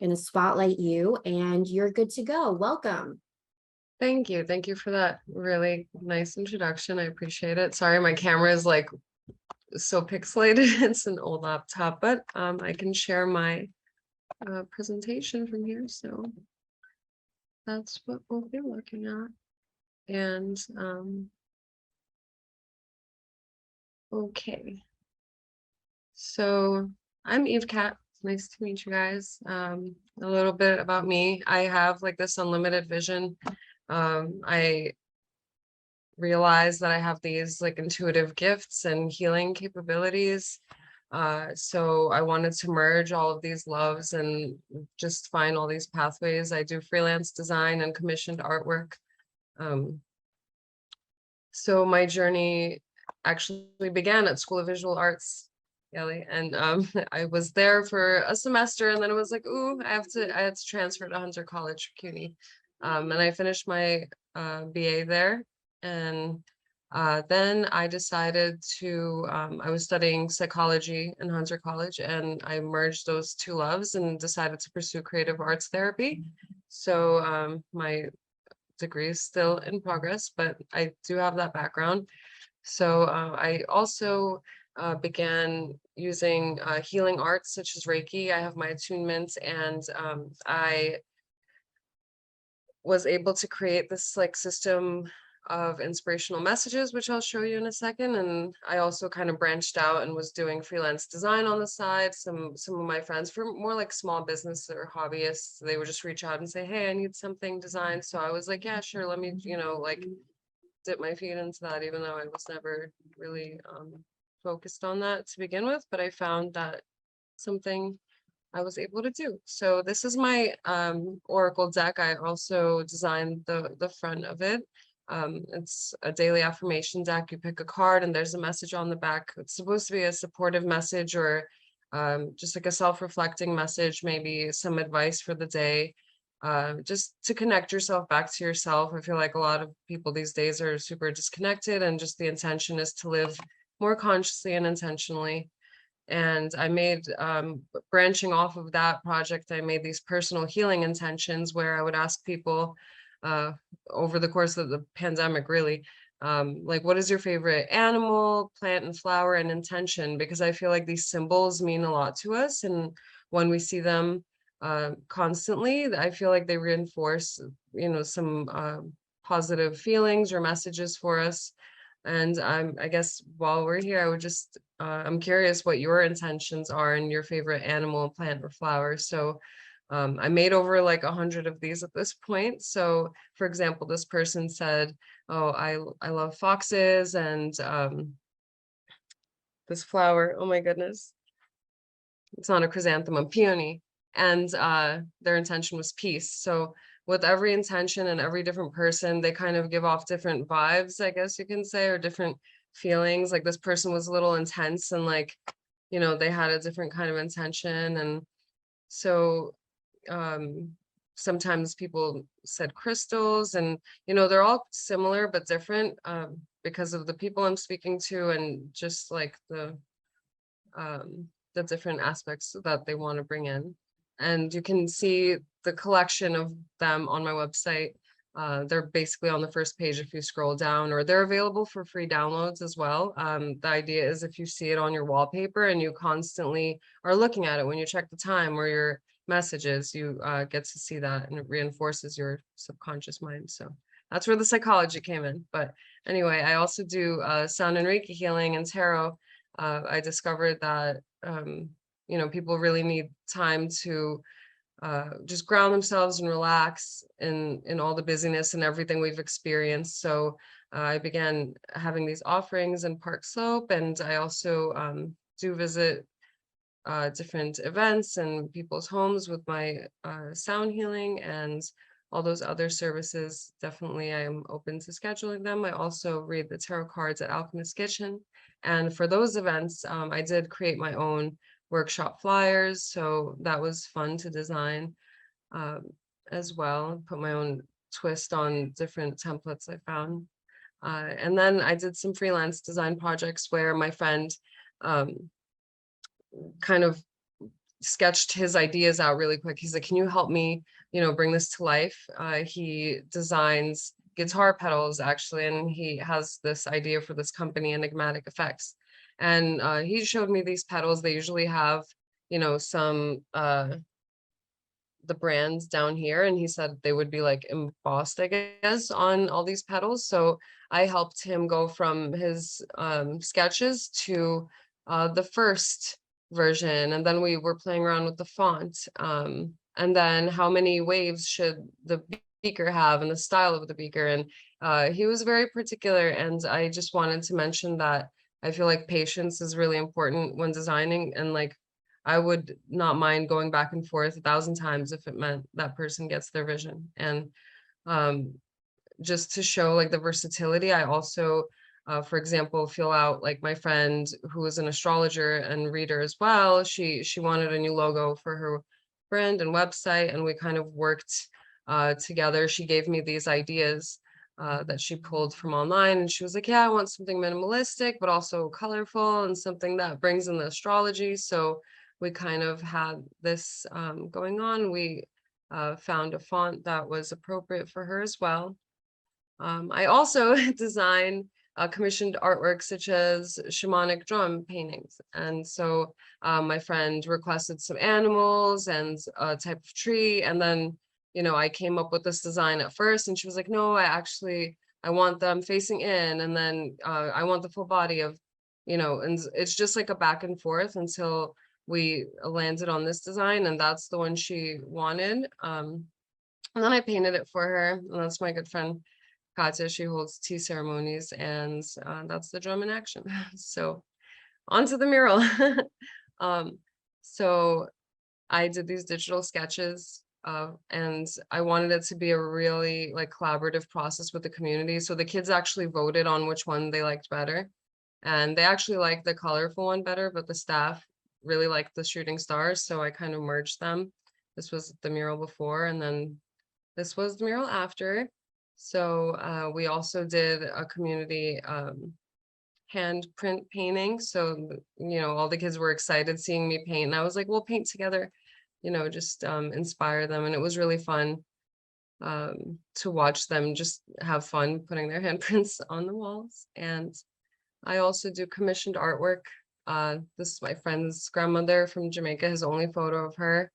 Gonna spotlight you and you're good to go. Welcome. Thank you. Thank you for that really nice introduction. I appreciate it. Sorry, my camera is like so pixelated. It's an old laptop, but I can share my presentation from here. So that's what we'll be looking at. And okay. So I'm Eve Cat. Nice to meet you guys. A little bit about me. I have like this unlimited vision. I realize that I have these like intuitive gifts and healing capabilities. So I wanted to merge all of these loves and just find all these pathways. I do freelance design and commissioned artwork. So my journey actually began at School of Visual Arts, Yelly, and I was there for a semester, and then it was like, ooh, I had to transfer to Hunter College, CUNY, and I finished my BA there, and then I decided to, I was studying psychology in Hunter College, and I merged those two loves and decided to pursue creative arts therapy. So my degree is still in progress, but I do have that background. So I also began using healing arts such as Reiki. I have my attunements, and I was able to create this like system of inspirational messages, which I'll show you in a second. And I also kind of branched out and was doing freelance design on the side. Some of my friends, for more like small business or hobbyists, they would just reach out and say, hey, I need something designed. So I was like, yeah, sure, let me, you know, like dip my feet into that, even though I was never really focused on that to begin with. But I found that something I was able to do. So this is my Oracle deck. I also designed the front of it. It's a daily affirmation deck. You pick a card and there's a message on the back. It's supposed to be a supportive message or just like a self-reflecting message, maybe some advice for the day, just to connect yourself back to yourself. I feel like a lot of people these days are super disconnected, and just the intention is to live more consciously and intentionally. And I made, branching off of that project, I made these personal healing intentions where I would ask people over the course of the pandemic, really, like, what is your favorite animal, plant, and flower, and intention? Because I feel like these symbols mean a lot to us. And when we see them constantly, I feel like they reinforce, some positive feelings or messages for us. And I guess while we're here, I would just, I'm curious what your intentions are and your favorite animal, plant, or flower. So I made over like 100 of these at this point. So for example, this person said, oh, I love foxes, and this flower, oh my goodness, it's not a chrysanthemum, peony. And their intention was peace. So with every intention and every different person, they kind of give off different vibes, I guess you can say, or different feelings. Like this person was a little intense, and like, they had a different kind of intention. And so sometimes people said crystals, and they're all similar but different because of the people I'm speaking to, and just like the different aspects that they want to bring in. And you can see the collection of them on my website. They're basically on the first page if you scroll down, or they're available for free downloads as well. The idea is if you see it on your wallpaper and you constantly are looking at it when you check the time or your messages, you get to see that, and it reinforces your subconscious mind. So that's where the psychology came in. But anyway, I also do sound and Reiki healing and tarot. I discovered that people really need time to just ground themselves and relax in all the busyness and everything we've experienced. So I began having these offerings in Park Slope, and I also do visit different events and people's homes with my sound healing and all those other services. Definitely, I am open to scheduling them. I also read the tarot cards at Alchemist Kitchen. And for those events, I did create my own workshop flyers. So that was fun to design as well, put my own twist on different templates I found. And then I did some freelance design projects where my friend kind of sketched his ideas out really quick. He's like, can you help me, bring this to life? He designs guitar pedals actually, and he has this idea for this company, Enigmatic Effects. And he showed me these pedals. They usually have, some the brands down here, and he said they would be like embossed, I guess, on all these pedals. So I helped him go from his sketches to the first version, and then we were playing around with the font, and then how many waves should the beaker have and the style of the beaker. And he was very particular, and I just wanted to mention that I feel like patience is really important when designing, and like I would not mind going back and forth 1,000 times if it meant that person gets their vision. And just to show like the versatility, I also for example, fill out, like my friend who is an astrologer and reader as well, she wanted a new logo for her brand and website, and we kind of worked together. She gave me these ideas that she pulled from online, and she was like, yeah, I want something minimalistic but also colorful and something that brings in the astrology. So we kind of had this going on. We found a font that was appropriate for her as well. I also design commissioned artwork such as shamanic drum paintings. And so my friend requested some animals and a type of tree. And then, I came up with this design at first, and she was like, no, I want them facing in. And then I want the full body of, and it's just like a back and forth until we landed on this design. And that's the one she wanted. And then I painted it for her. And that's my good friend Katya. She holds tea ceremonies, and that's the drum in action. So onto the mural. So I did these digital sketches and I wanted it to be a really like collaborative process with the community. So the kids actually voted on which one they liked better. And they actually liked the colorful one better, but the staff really liked the shooting stars. So I kind of merged them. This was the mural before, and then this was the mural after. So we also did a community hand print painting. So, all the kids were excited seeing me paint. And I was like, we'll paint together, just inspire them. And it was really fun to watch them just have fun putting their handprints on the walls. And I also do commissioned artwork. This is my friend's grandmother from Jamaica, his only photo of her.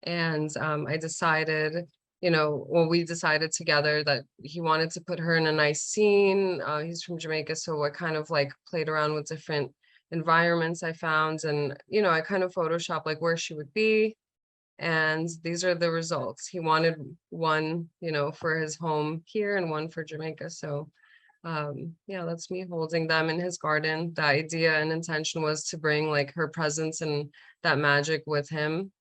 And I decided, we decided together that he wanted to put her in a nice scene. He's from Jamaica, so I kind of like played around with different environments I found, and I kind of photoshopped like where she would be. And these are the results. He wanted one, for his home here and one for Jamaica. So yeah, that's me holding them in his garden. The idea and intention was to bring like her presence and that magic with him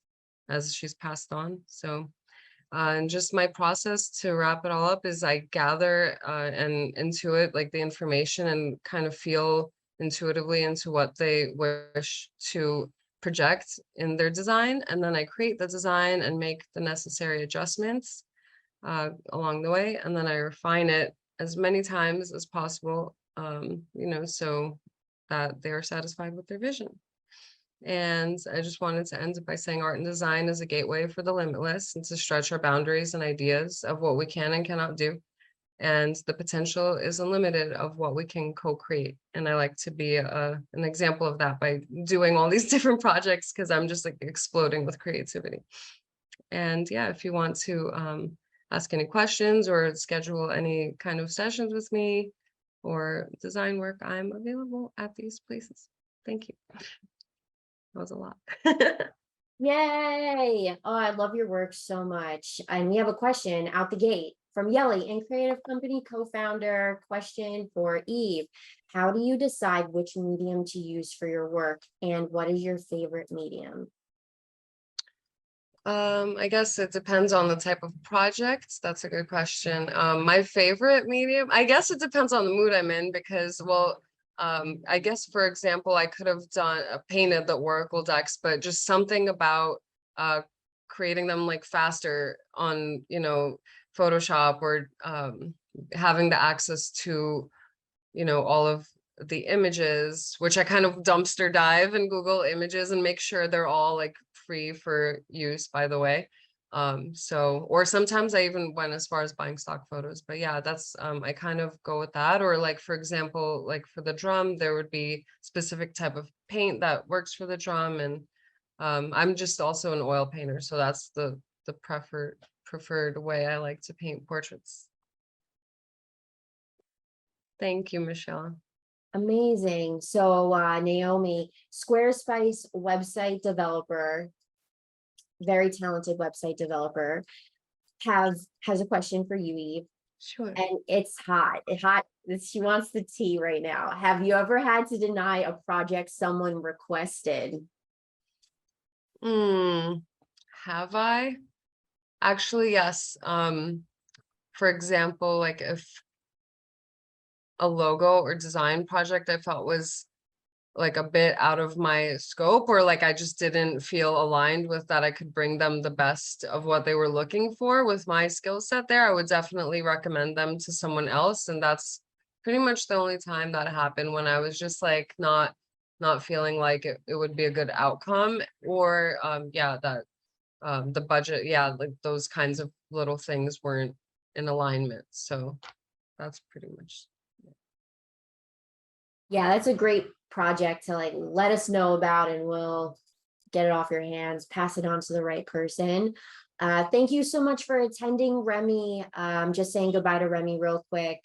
as she's passed on. So and just my process to wrap it all up is I gather and intuit like the information and kind of feel intuitively into what they wish to project in their design. And then I create the design and make the necessary adjustments along the way. And then I refine it as many times as possible, so that they are satisfied with their vision. And I just wanted to end it by saying art and design is a gateway for the limitless and to stretch our boundaries and ideas of what we can and cannot do. And the potential is unlimited of what we can co-create. And I like to be an example of that by doing all these different projects, because I'm just like exploding with creativity. And yeah, if you want to ask any questions or schedule any kind of sessions with me or design work, I'm available at these places. Thank you. That was a lot. Yay! Oh, I love your work so much. And we have a question out the gate from Yelly and Creative Company co-founder. Question for Eve. How do you decide which medium to use for your work, and what is your favorite medium? I guess it depends on the type of project. That's a good question. My favorite medium, I guess it depends on the mood I'm in, because, well, I guess, for example, I could have painted the Oracle decks, but just something about creating them like faster on, Photoshop, or having the access to, all of the images, which I kind of dumpster dive in Google Images and make sure they're all like free for use, by the way. Or sometimes I even went as far as buying stock photos, but yeah, that's I kind of go with that. Or like, for example, like for the drum, there would be specific type of paint that works for the drum. And I'm just also an oil painter, so that's the preferred way I like to paint portraits. Thank you, Michelle. Amazing. So Naomi, Squarespace website developer, very talented website developer, has a question for you, Eve. Sure. And it's hot. She wants the tea right now. Have you ever had to deny a project someone requested? Have I? Actually, yes. For example, like if a logo or design project I felt was like a bit out of my scope, or like I just didn't feel aligned with that I could bring them the best of what they were looking for with my skill set there, I would definitely recommend them to someone else. And that's pretty much the only time that happened, when I was just like not feeling like it would be a good outcome, or the budget, like those kinds of little things weren't in alignment. So that's pretty much. Yeah, that's a great project to like let us know about, and we'll get it off your hands, pass it on to the right person. Thank you so much for attending, Remy. I'm just saying goodbye to Remy real quick.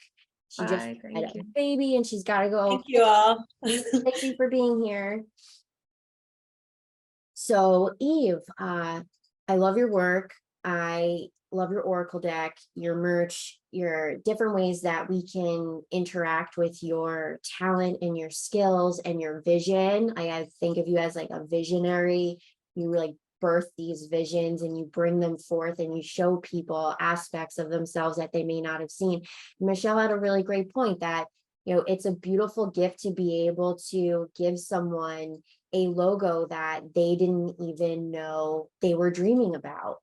She just had a baby and she's got to go. Thank you all. Thank you for being here. So Eve, I love your work. I love your Oracle deck, your merch, your different ways that we can interact with your talent and your skills and your vision. I think of you as like a visionary. You like birth these visions and you bring them forth and you show people aspects of themselves that they may not have seen. Michelle had a really great point that, you know, it's a beautiful gift to be able to give someone a logo that they didn't even know they were dreaming about.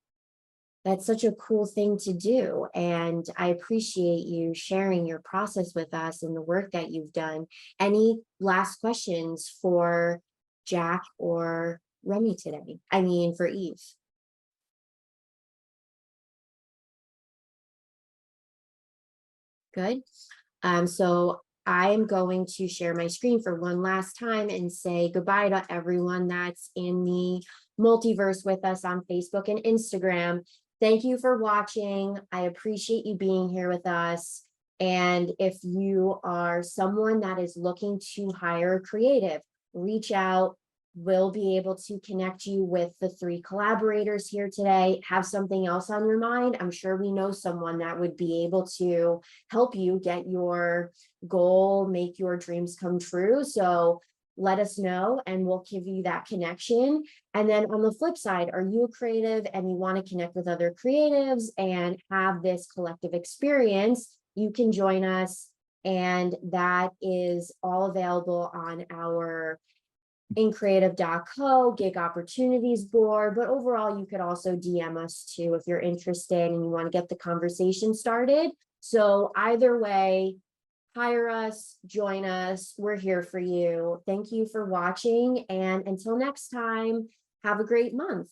That's such a cool thing to do. And I appreciate you sharing your process with us and the work that you've done. Any last questions for Jack or Remy today? I mean, for Eve. Good. So I'm going to share my screen for one last time and say goodbye to everyone that's in the multiverse with us on Facebook and Instagram. Thank you for watching. I appreciate you being here with us. And if you are someone that is looking to hire a creative, reach out. We'll be able to connect you with the 3 collaborators here today. Have something else on your mind? I'm sure we know someone that would be able to help you get your goal, make your dreams come true. So let us know and we'll give you that connection. And then on the flip side, are you a creative and you want to connect with other creatives and have this collective experience? You can join us, and that is all available on our increative.co gig opportunities board. But overall, you could also DM us too if you're interested and you want to get the conversation started. So either way, hire us, join us. We're here for you. Thank you for watching. And until next time, have a great month.